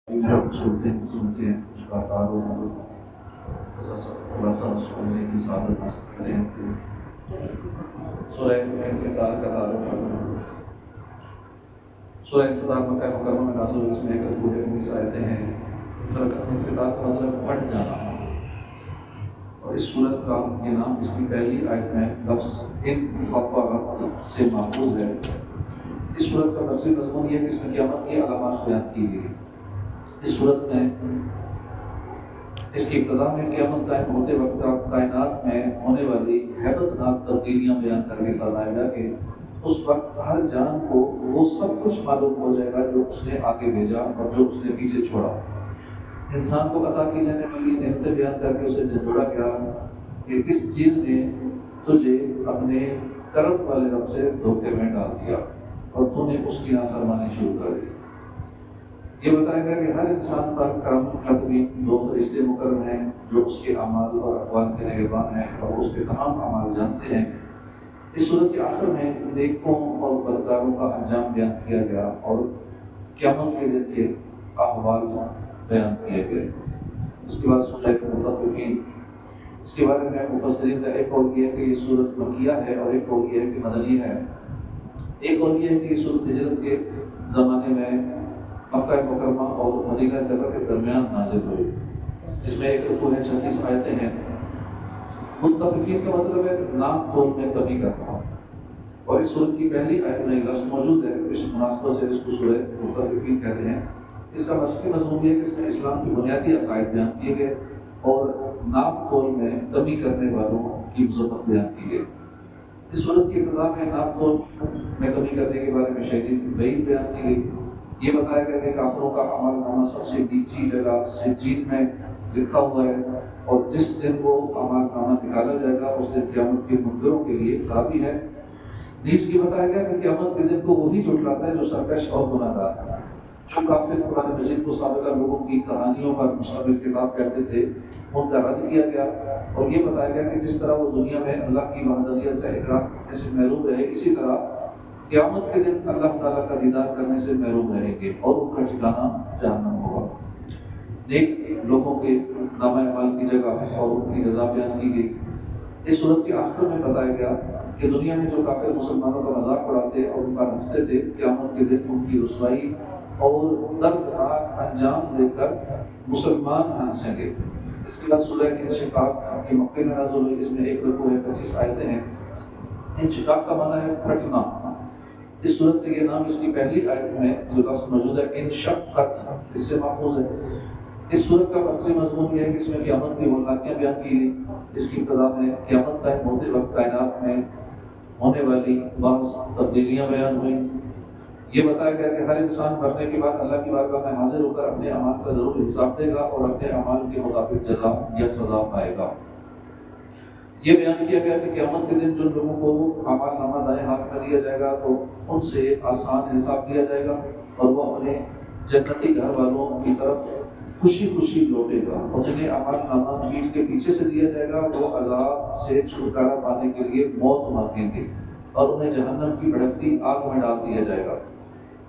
جب سنتے ہیں اس کا تھوڑا سا سننے کی سعادت حاصل کرتے ہیں. سورہ انفطار کا تعارف. سورہ انفطار مکہ مکرمہ میں نازل ہوئی. اس میں ایک اربع 19 آیتیں ہیں. انفطار کا مطلب پھٹ جانا. اور اس سورت کا یہ نام اس کی پہلی آیت میں لفظ انفطرت سے ماخوذ ہے. اس سورت کا تفصیل مضمون یہ ہے کہ اس میں قیامت کی علامات بیان کی گئی. اس صورت میں اس کی ابتدا میں قیامت قائم ہوتے وقت کائنات میں ہونے والی ہیبت ناک تبدیلیاں بیان کر کے فرمایا گیا کہ اس وقت ہر جان کو وہ سب کچھ معلوم ہو جائے گا جو اس نے آگے بھیجا اور جو اس نے پیچھے چھوڑا. انسان کو عطا کی جانے والی نعمتیں بیان کر کے اسے جھنجھوڑا گیا کہ کس چیز نے تجھے اپنے کرم والے رب سے دھوکے میں ڈال دیا اور تو نے اس کی نافرمانی شروع کر دی. یہ بتایا گیا کہ ہر انسان پر کرم کاتبین 2 فرشتے مقرر ہیں جو اس کے اعمال اور اقوال کے نگہبان ہیں اور اس کے تمام اعمال جانتے ہیں. اس صورت کے آخر میں نیکوں اور بدکاروں کا انجام بیان کیا گیا اور قیامت کے دن کے احوال بیان کیے گئے. اس کے بعد سورہ مطففین. اس کے بارے میں مفسرین کا ایک قول یہ ہے کہ یہ صورت مکیہ ہے اور ایک قول یہ ہے کہ مدنی ہے. ایک قول یہ ہے کہ یہ صورت ہجرت کے زمانے میں مکہ مکرمہ اور مدینہ طیبہ کے درمیان نازل ہوئی. اس میں ایک رکوع ہے 36 آیتیں ہیں. مطففین کا مطلب ہے ناپ تول میں کمی کرنا. اور اس صورت کی پہلی آیت میں لفظ موجود ہے. اس مناسبت سے اس کو سورہ مطففین کہتے ہیں. اس کا مضمون یہ ہے کہ اس میں اسلام کی بنیادی عقائد بیان کیے گئے اور ناپ تول میں کمی کرنے والوں کی مذمت بیان کی گئی. اس صورت کی ابتدا میں ناپ تول میں کمی کرنے کے بارے میں شدید وعید بیان کی گئی. یہ بتایا گیا کہ کافروں کا عمل نامہ سب سے نیچی جگہ سجین میں لکھا ہوا ہے اور جس دن وہ عمل نامہ نکالا جائے گا اس دن قیامت کے منکروں کے لیے خرابی ہے. نیز یہ بتایا گیا کہ قیامت کے دن کو وہی جھٹلاتا ہے جو سرکش اور گناہ گار ہے. جو کافر قرآن مجید کو سابقہ لوگوں کی کہانیوں پر مشتمل کتاب کہتے تھے ان کا رد کیا گیا اور یہ بتایا گیا کہ جس طرح وہ دنیا میں اللہ کی وحدانیت کا اقرار کرنے سے محروم رہے اسی طرح قیامت کے دن اللہ تعالیٰ کا دیدار کرنے سے محروم رہیں گے اور ان کا ٹھکانہ جہنم ہوگا. نیک لوگوں کے نامہ اعمال کی جگہ اور ان کی جزا بیان کی گئی. اس صورت کے آخر میں بتایا گیا کہ دنیا میں جو کافر مسلمانوں کا مذاق اڑاتے اور ان کا ہنستے تھے قیامت کے دن ان کی رسوائی اور دردناک انجام دیکھ کر مسلمان ہنسیں گے. اس کے بعد سورہ انشقاق کی مکے میں نازل ہوئی. اس میں ایک رکوع ہے 25 آیتیں ہیں. انشقاق کا معنی ہے پھٹنا. اس صورت کا یہ نام اس کی پہلی آیت میں جو لفظ موجود ہے انشقت اس سے ماخوذ ہے. اس صورت کا مقصد مضمون یہ ہے کہ اس میں قیامت کی ہولناکیاں بیان کی گئی. اس کی ابتدا میں قیامت قائم ہوتے وقت کائنات میں ہونے والی بعض تبدیلیاں بیان ہوئیں. یہ بتایا گیا کہ ہر انسان مرنے کے بعد اللہ کی بارگاہ میں حاضر ہو کر اپنے اعمال کا ضرور حساب دے گا اور اپنے اعمال کے مطابق جزا یا سزا پائے گا. یہ بیان کیا گیا کہ قیامت کے دن جن لوگوں کو اعمال نامہ دائیں ہاتھ میں دیا جائے گا تو ان سے آسان حساب لیا جائے گا اور وہ اپنے جنتی گھر والوں کی طرف خوشی خوشی لوٹے گا. اور جنہیں اعمال نامہ پیٹھ کے پیچھے سے دیا جائے گا وہ عذاب سے چھٹکارا پانے کے لیے موت مانگیں گے اور انہیں جہنم کی بھڑکتی آگ میں ڈال دیا جائے گا.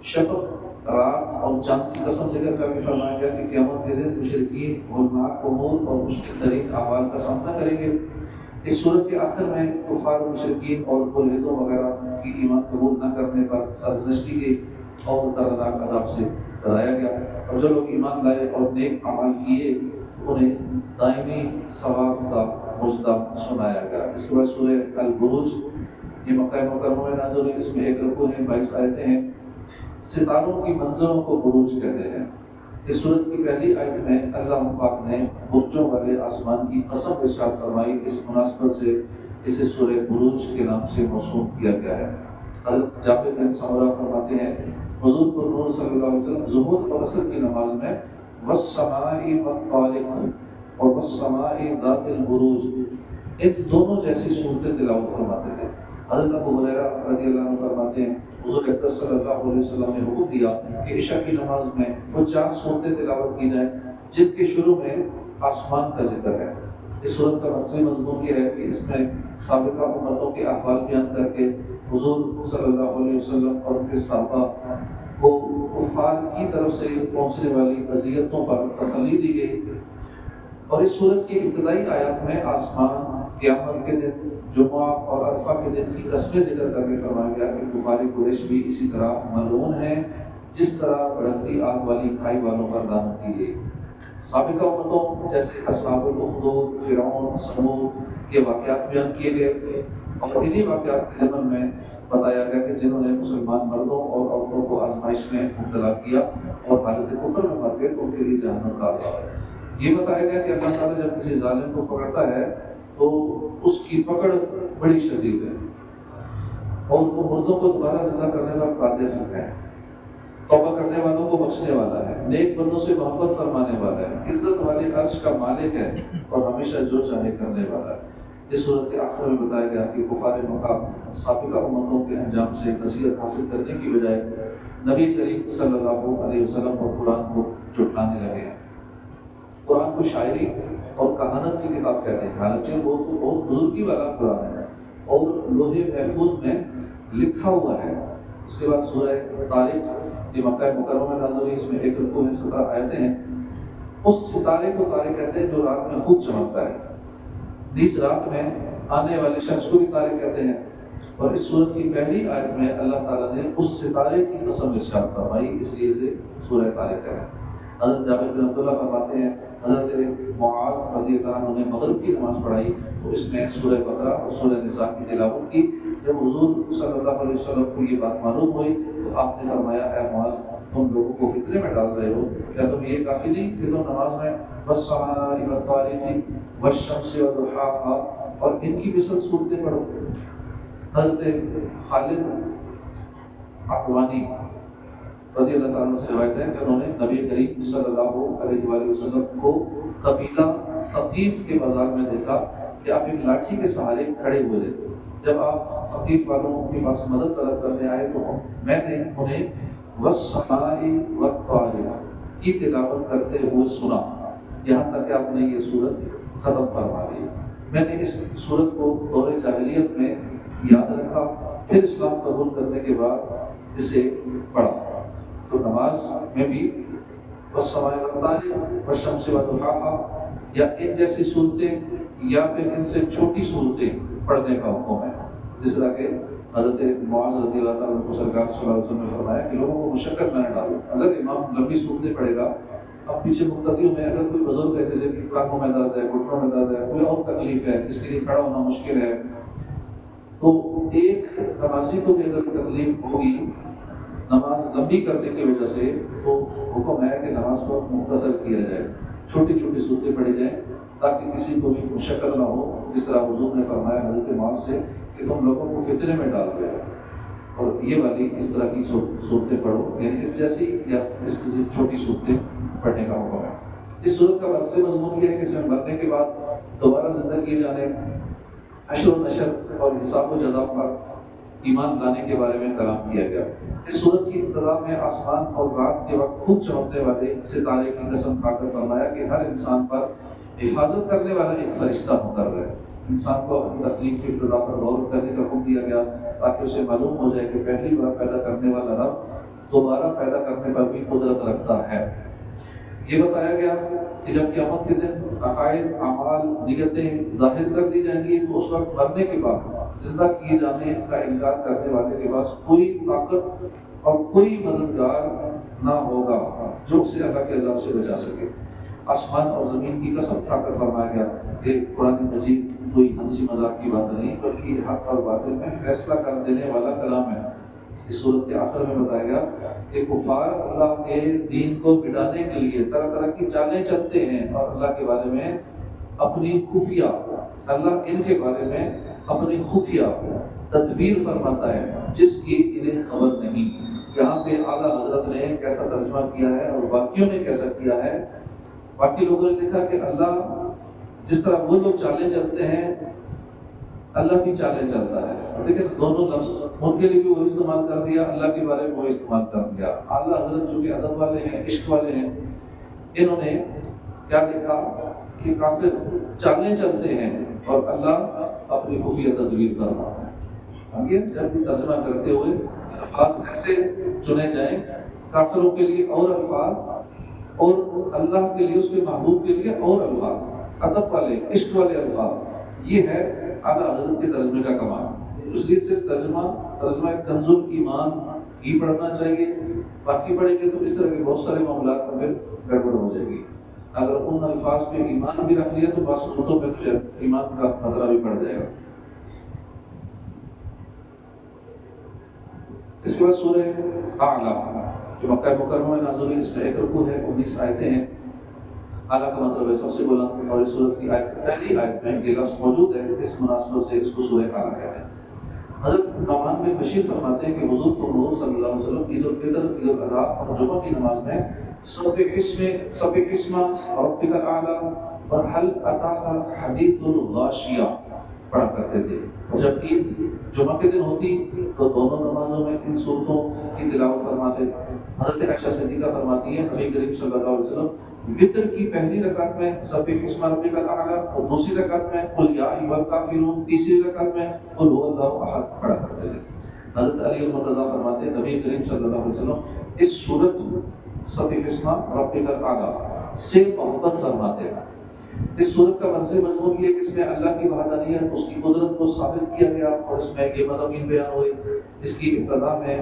شفق رات اور چاند کی قسم ذکر کر کے فرمایا گیا کہ قیامت کے دن مشرکین ہولناک امور اور مشکل ترین اعمال کا سامنا کریں گے. اس صورت کے آخر میں کفار مشرکین اور ملحدوں وغیرہ کی ایمان قبول نہ کرنے پر سازش کی گئی اور دردناک عذاب سے ڈرایا گیا. اور جو لوگ ایمان لائے اور نیک اعمال کیے انہیں دائمی ثواب کا مژدہ سنایا گیا. اس کے بعد سورہ البروج یہ مکہ مکرمہ میں نازل ہوئی. اس میں ایک رکوع ہے 22 آیتیں ہیں. ستاروں کی منظروں کو بروج کہتے ہیں. اس صورت کی پہلی آیت میں اللہ پاک نے برجوں والے آسمان کی قسم ارشاد فرمائی. اس مناسبت سے اسے سورہ بروج کے نام سے موسوم کیا گیا ہے. حضرت جابر بن سمرہ فرماتے ہیں حضور پر نور صلی اللہ علیہ وسلم ظہر اور عصر کی نماز میں والسماء والطارق اور والسماء ذات البروج ان دونوں جیسی صورتیں تلاوت فرماتے تھے. حضرت ابو ہریرہ رضی اللہ عنہ فرماتے ہیں حضور اقدس صلی اللہ علیہ وسلم نے حکم دیا کہ عشاء کی نماز میں وہ 4 صورتیں تلاوت کی جائیں جن کے شروع میں آسمان کا ذکر ہے. اس صورت کا مقصد مضمون یہ ہے کہ اس میں سابقہ امتوں کے احوال بیان کر کے حضور صلی اللہ علیہ وسلم اور ان کے صحابہ کو کفار کی طرف سے پہنچنے والی اذیتوں پر تسلی دی گئی۔ اور اس سورت کی ابتدائی آیات میں آسمان، قیامت کے دن، جمعہ اور عرفہ کے دن کی قسمیں ذکر کر کے فرمایا گیا کہ کفار قریش بھی اسی طرح ملعون ہیں جس طرح بھڑکتی آگ والی کھائی والوں پر لعنت کی گئی۔ سابقہ امتوں جیسے اصحاب الاخدود، فرعون، ثمود کے واقعات بیان کیے گئے اور انہی واقعات کے ضمن میں بتایا گیا کہ جنہوں نے مسلمان مردوں اور عورتوں کو آزمائش میں مبتلا کیا اور حالت کفر میں مر گئے تو ان کے لیے جہنم کا عذاب ہے۔ یہ بتایا گیا کہ اللہ تعالیٰ جب کسی ظالم کو پکڑتا ہے تو اس کی پکڑ بڑی شدید ہے اور وہ مردوں کو دوبارہ زندہ کرنے پر قادر ہے، توبہ کرنے والوں کو بخشنے والا ہے، نیک بندوں سے محبت فرمانے والا ہے، عزت والے عرش کا مالک ہے اور ہمیشہ جو چاہے کرنے والا ہے۔ اس صورت کے آخر میں بتایا گیا کہ کفار مکہ سابقہ امتوں کے انجام سے نصیحت حاصل کرنے کی بجائے نبی کریم صلی اللہ علیہ وسلم اور قرآن کو جھٹلانے لگے ہیں۔ قرآن کو شاعری اور کہانت کی کتاب کہتے ہیں، حالانکہ وہ تو بہت بزرگی والا قرآن ہے اور لوح محفوظ میں لکھا ہوا ہے۔ اس کے بعد سورہ طارق یہ مکہ مکرمہ میں نازل ہوئی، اس میں ایک رکوع ہے، 17 آیتیں ہیں۔ اس ستارے کو طارق کہتے ہیں جو رات میں خوب چمکتا ہے، نیز رات میں آنے والے شخص کو بھی طارق کہتے ہیں۔ اور اس سورت کی پہلی آیت میں اللہ تعالیٰ نے اس ستارے کی قسم ارشاد فرمائی، اس لیے اسے سورہ طارق ہے۔ حضرت جابر بن عبداللہ فرماتے ہیں حضرت معاذ رضی اللہ عنہ نے مغرب کی نماز پڑھائی تو اس میں سورہ بقرہ اور سورہ نساء کی تلاوت کی۔ جب حضور صلی اللہ علیہ وسلم کو یہ بات معلوم ہوئی تو آپ نے فرمایا، اے معاذ تم لوگوں کو فتنے میں ڈال رہے ہو، کیا تم یہ کافی نہیں کہ تم نماز میں والسماء والطارق والشمس وضحاها اور ان کی مثل صورتیں پڑھو؟ حضرت خالد اقوانی رضی اللہ تعالیٰ سے روایت ہے کہ انہوں نے نبی کریم صلی اللہ علیہ وآلہ وسلم کو قبیلہ ثقیف کے بازار میں دیکھا کہ آپ ایک لاٹھی کے سہارے کھڑے ہوئے تھے۔ جب آپ ثقیف والوں کے پاس مدد طلب کرنے آئے تو میں نے انہیں والسماء والطارق کی تلاوت کرتے ہوئے سنا، یہاں تک کہ آپ نے یہ سورت ختم فرما دی۔ میں نے اس سورت کو دور جاہلیت میں یاد رکھا، پھر اسلام قبول کرنے کے بعد اسے پڑھا۔ تو نماز میں بھی والسماء والطارق والشمس وضحاها یا ان جیسی صورتیں یا پھر ان سے چھوٹی صورتیں پڑھنے کا حکم ہے، جس طرح کہ حضرت معاذ رضی اللہ تعالیٰ عنہ سرکار صلی اللہ علیہ وسلم نے فرمایا کہ لوگوں کو مشقت میں نہ ڈالو۔ اگر امام لمبی صورتیں پڑھے گا، اب پیچھے مقتدیوں میں اگر کوئی بزرگ ہے جیسے ٹانگوں میں درد ہے، گھٹنوں میں درد ہے، کوئی اور تکلیف ہے جس کے لیے کھڑا ہونا مشکل ہے، تو ایک نمازی کو بھی اگر تکلیف ہوگی نماز لمبی کرنے کی وجہ سے تو حکم ہے کہ نماز کو مختصر کیا جائے، چھوٹی چھوٹی صورتیں پڑھی جائیں تاکہ کسی کو بھی مشقت نہ ہو، جس طرح حضور نے فرمایا حضرت معاذ سے کہ تم لوگوں کو فتنے میں ڈال رہے ہو اور یہ والی اس طرح کی صورتیں پڑھو، یعنی اس جیسی یا اس کی چھوٹی صورتیں پڑھنے کا حکم ہے۔ اس صورت کا مقصد مضمون یہ ہے کہ اس میں مرنے کے بعد دوبارہ زندہ کیے جانے، حشر و نشر اور حساب و جزا پر ایمان لانے کے بارے میں کلام کیا گیا۔ اس صورت کی ابتدا میں آسمان اور رات کے وقت خوب چمکنے والے ستارے کی قسم کھا کر فرمایا کہ ہر انسان پر حفاظت کرنے والا ایک فرشتہ مقرر ہے۔ انسان کو اپنی تخلیق کی ابتدا پر غور کرنے کا حکم دیا گیا تاکہ اسے معلوم ہو جائے کہ پہلی بار پیدا کرنے والا رب دوبارہ پیدا کرنے پر بھی قدرت رکھتا ہے۔ یہ بتایا گیا کہ جب قیامت کے دن عقائد، اعمال، نیتیں ظاہر کر دی جائیں گی تو اس وقت مرنے کے بعد زندہ کیے جانے کا انکار کرنے والے کے پاس کوئی طاقت اور کوئی مددگار نہ ہوگا جو اسے اللہ کے عذاب سے بچا سکے۔ آسمان اور زمین کی قسم کھا کر فرمایا گیا کہ قرآن مجید کوئی ہنسی مذاق کی بات نہیں بلکہ حق اور باطل میں فیصلہ کر دینے والا کلام ہے۔ اس صورت کے آخر میں بتایا گیا کہ کفار اللہ کے دین کو مٹانے کے لیے طرح طرح کی چالیں چلتے ہیں اور اللہ کے بارے میں اپنی خفیہ اللہ ان کے بارے میں اپنی خفیہ تدبیر فرماتا ہے جس کی انہیں خبر نہیں۔ یہاں پہ اعلیٰ حضرت نے کیسا ترجمہ کیا ہے اور باقیوں نے کیسا کیا ہے۔ باقی لوگوں نے دیکھا کہ اللہ جس طرح وہ لوگ چالیں چلتے ہیں اللہ بھی چالیں چلتا ہے۔ دیکھیں دونوں لفظ ان کے لیے بھی وہ استعمال کر دیا، اللہ کے بارے میں وہ استعمال کر دیا۔ اعلیٰ حضرت جو کہ ادب والے ہیں، عشق والے ہیں، انہوں نے کیا لکھا کہ کافر چالیں چلتے ہیں اور اللہ اپنی خفیہ تدبیر کرتا ہے۔ آگے جب بھی ترجمہ کرتے ہوئے الفاظ ایسے چنے جائیں کافروں کے لیے اور الفاظ، اور اللہ کے لیے، اس کے محبوب کے لیے اور الفاظ، ادب والے، عشق والے الفاظ۔ یہ ہے اعلیٰ حضرت کے ترجمے کا کمال۔ اس لیے صرف ترجمہ کنز الایمان ہی پڑھنا چاہیے، باقی پڑھیں گے تو اس طرح کے بہت سارے معاملات میں پھر گڑبڑ ہو جائے گی۔ اگر ان الفاظ پہ ایمان بھی رکھ لیا تو بعض صورتوں میں پھر ایمان کا خطرہ بھی پڑ جائے گا۔ اس کے بعد سورہ اعلیٰ جو مکہ مکرمہ میں نازل ہوئی، اس میں ایک رکوع ہے، 19 آیتیں ہیں۔ اعلیٰ کا مطلب ہے سب سے بلند، اور اس سورت کی پہلی آیت میں یہ لفظ موجود ہے، اس مناسبت سے اس کو سورہ اعلیٰ کہتے ہیں۔ حضرت نعمان بن بشیر فرماتے ہیں کہ حضور صلی اللہ علیہ وسلم عید الفطر، عید الاضحیٰ اور جمعہ کی نماز میں سبح اسم ربک الاعلیٰ اور هل اتاک حدیث الغاشیہ پڑھا کرتے تھے۔ جب عید جمعہ کے دن ہوتی تو دونوں نمازوں میں ان صورتوں کی تلاوت فرماتے تھے۔ حضرت عائشہ صدیقہ فرماتی ہیں نبی کریم صلی اللہ علیہ وسلم وطر کی پہلی رکعت میں سبح اسم ربک الاعلیٰ اور دوسری رکعت میں قل یا ایھا الکافرون، تیسری رکعت میں قل ھو اللہ احد پڑھا کرتے تھے۔ حضرت علی المرتضیٰ فرماتے ہیں نبی کریم صلی اللہ علیہ وسلم اس صورت سبح اسم ربک الاعلیٰ سے محبت فرماتے ہیں۔ اس صورت کا منصب مضمون یہ ہے کہ اس میں اللہ کی وحدانیت، اس کی قدرت کو ثابت کیا گیا، اور اس میں یہ مضامین بیان ہوئے۔ اس کی ابتدا میں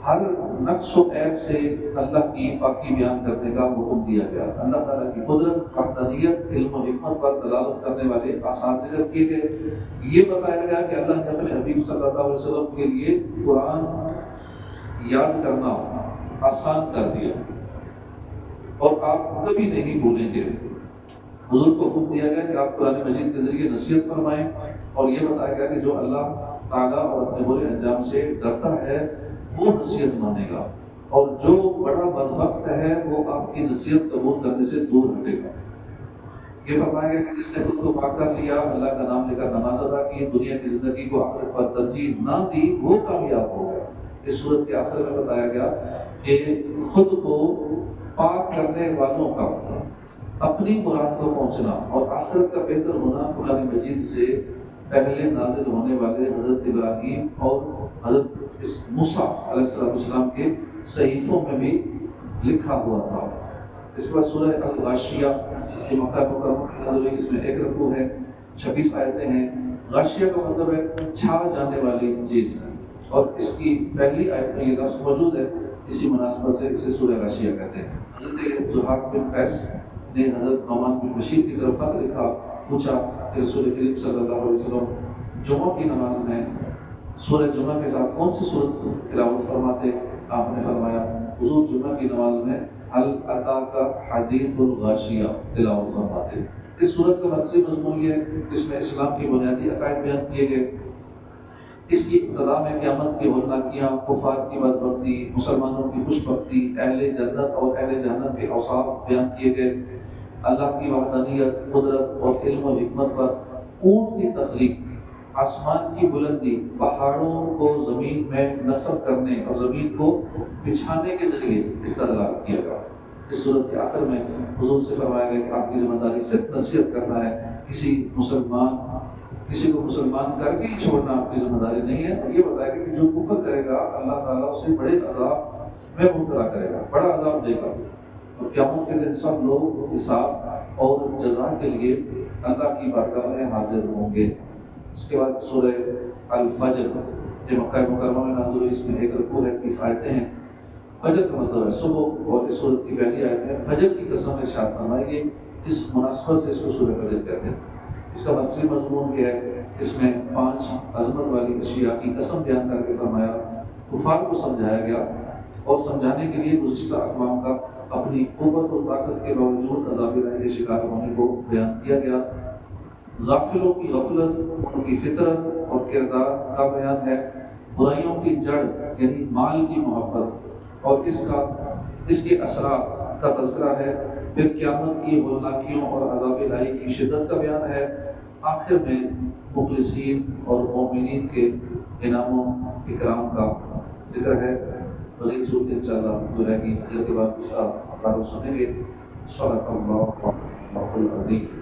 ہر نقص و عیب سے اللہ کی پاکی بیان کرنے کا حکم دیا گیا۔ اللہ تعالیٰ کی قدرت، وحدانیت، علم و حکمت پر دلالت کرنے والے آثار ذکر کیے گئے۔ یہ بتایا گیا کہ اللہ نے اپنے حبیب صلی اللہ علیہ وسلم کے لیے قرآن یاد کرنا آسان کر دیا، اور آپ کبھی نہیں بھولیں گے۔ حضور کو حکم دیا گیا کہ آپ قرآن مجید کے ذریعے نصیحت فرمائیں، اور یہ بتایا گیا کہ جو اللہ تعالیٰ اور اپنے برے انجام سے ڈرتا ہے وہ نصیحت مانے گا، اور جو بڑا بدبخت ہے وہ آپ کی نصیحت قبول کرنے سے دور ہٹے گا۔ یہ فرمایا گیا کہ جس نے خود کو پاک کر لیا، اللہ کا نام لے کر نماز ادا کی، دنیا کی زندگی کو آخرت پر ترجیح نہ دی، وہ کامیاب ہو گیا۔ اس صورت کے آخر میں بتایا گیا کہ خود کو پاک کرنے والوں کا اپنی مراد کو پہنچنا اور آخرت کا بہتر ہونا قرآن مجید سے پہلے نازل ہونے والے حضرت ابراہیم اور حضرت موسیٰ علیہ السلام کے صحیفوں میں بھی لکھا ہوا تھا۔ اس کے بعد سورہ الغاشیہ جو مکہ مکرمہ میں نازل ہوئی، اس میں ایک رکوع ہے، 26 آیتیں ہیں۔ غاشیہ کا مطلب ہے چھا جانے والی چیز، اور اس کی پہلی آیت میں یہ لفظ موجود ہے، اسی مناسبت سے اسے سورہ غاشیہ کہتے ہیں۔ حضرت ضحاک بن قیس نے حضرت نعمان بن بشیر کی طرف خط لکھا، پوچھا کہ رسول کریم صلی اللہ علیہ وسلم جمعہ کی نماز میں سورہ جمعہ کے ساتھ کون سی صورت تلاوت فرماتے؟ آپ نے فرمایا حضور جمعہ کی نماز میں هل اتاک حدیث الغاشیہ تلاوت فرماتے۔ اس صورت کا مقصد مضمون یہ ہے، اس میں اسلام کی بنیادی عقائد بیان کیے گئے۔ اس کی ابتدا میں قیامت کی ہولناکیاں، کفار کی بدبختی، مسلمانوں کی خوش بختی، اہل جنت اور اہل جہنم کے اوصاف بیان کیے گئے۔ اللہ کی وحدانیت، قدرت اور علم و حکمت پر اونٹ کی تخلیق، آسمان کی بلندی، پہاڑوں کو زمین میں نصب کرنے اور زمین کو بچھانے کے ذریعے استدلال کیا گیا۔ اس صورت کے آخر میں حضور سے فرمایا گیا کہ آپ کی ذمہ داری صرف نصیحت کرنا ہے، کسی کو مسلمان کر کے ہی چھوڑنا آپ کی ذمہ داری نہیں ہے۔ اور یہ بتایا کہ جو کفر کرے گا اللہ تعالیٰ اسے بڑے عذاب میں مبتلا کرے گا، بڑا عذاب دے گا، اور قیامت کے دن سب لوگ حساب اور جزا کے لیے اللہ کی بارگاہ میں حاضر ہوں گے۔ اس کے بعد سورہ الفجر جو مکہ مکرمہ میں نازل ہوئی، اس میں ایک رکوع ہے، 30 آیتیں ہیں۔ فجر کا مطلب ہے صبح، اور اس سورت کی پہلی آیت ہے فجر کی قسم ارشاد فرمائی گئی۔ اس مناسبت سے اس کو سورہ فجر کہتے ہیں۔ اس کا مقصد مضمون یہ ہے، اس میں 5 عظمت والی اشیاء کی قسم بیان کر کے فرمایا، کفار کو سمجھایا گیا، اور سمجھانے کے لیے گزشتہ اقوام کا اپنی قوت و طاقت کے باوجود عذاب الہی کے شکار ہونے کو بیان کیا گیا۔ غافلوں کی غفلت، ان کی فطرت اور کردار کا بیان ہے۔ برائیوں کی جڑ یعنی مال کی محبت اور اس کے اثرات کا تذکرہ ہے۔ پھر قیامت کی ہولناکیوں اور عذاب الہی کی شدت کا بیان ہے۔ آخر میں مخلصین اور مومنین کے انعام و اکرام کا ذکر ہے۔ مزید صورت انشاءاللہ جو رہے گی فجر کے بعد اس کا تعارف سنیں گے۔ صدق اللہ العظیم۔